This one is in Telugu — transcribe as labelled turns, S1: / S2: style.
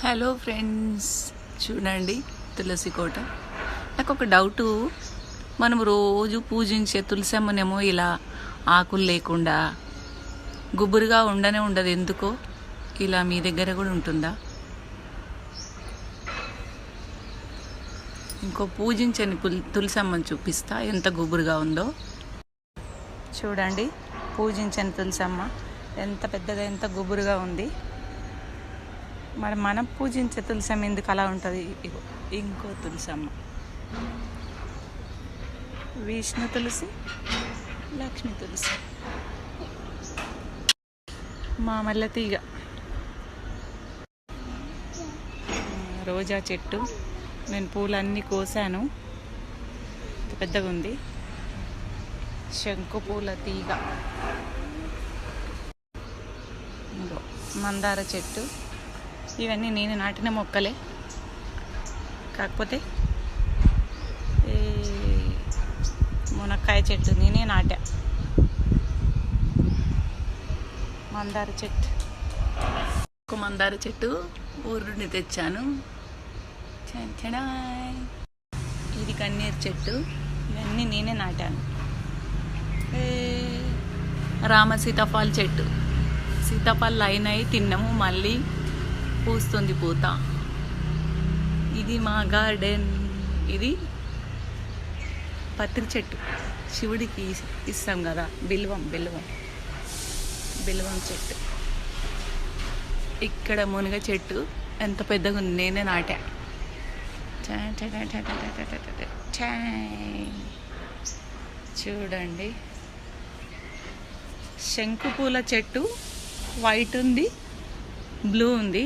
S1: హలో ఫ్రెండ్స్, చూడండి తులసి కోట. నాకు ఒక డౌటు, మనం రోజు పూజించే తులసమ్మనేమో ఇలా ఆకులు లేకుండా గుబురుగా ఉండదు, ఎందుకో ఇలా మీ దగ్గర కూడా ఉంటుందా? ఇంకో పూజించని తులసమ్మని చూపిస్తా, ఎంత గుబురుగా ఉందో చూడండి. పూజించని తులసమ్మ ఎంత పెద్దగా, ఎంత గుబురుగా ఉంది. మరి మనం పూజించే తులసమ్మ ఎందుకు అలా ఉంటుంది? ఇంకో తులసమ్మ, విష్ణు తులసి, లక్ష్మీ తులసి, మా మల్లె తీగ, రోజా చెట్టు. నేను పూలన్నీ కోసాను, పెద్దగా ఉంది. శంకు పూల తీగ, మందార చెట్టు. ఇవన్నీ నేను నాటిన మొక్కలే, కాకపోతే మునక్కాయ చెట్టు నేనే నాటా. మందార చెట్టు, ఒక మందార చెట్టు ఊరు నుండి తెచ్చాను. ఇది కన్నీరు చెట్టు, ఇవన్నీ నేనే నాటాను. రామ సీతాఫల చెట్టు, సీతాఫలాలు అయినాయి, తిన్నాము, మళ్ళీ పూస్తుంది పూత. ఇది మా గార్డెన్. ఇది పత్రి చెట్టు, శివుడికి ఇస్తాం కదా, బిల్వం చెట్టు. ఇక్కడ మునగ చెట్టు ఎంత పెద్దగా ఉంది, నేనే నాటా. చూడండి, శంకు పూల చెట్టు వైట్ ఉంది, బ్లూ ఉంది.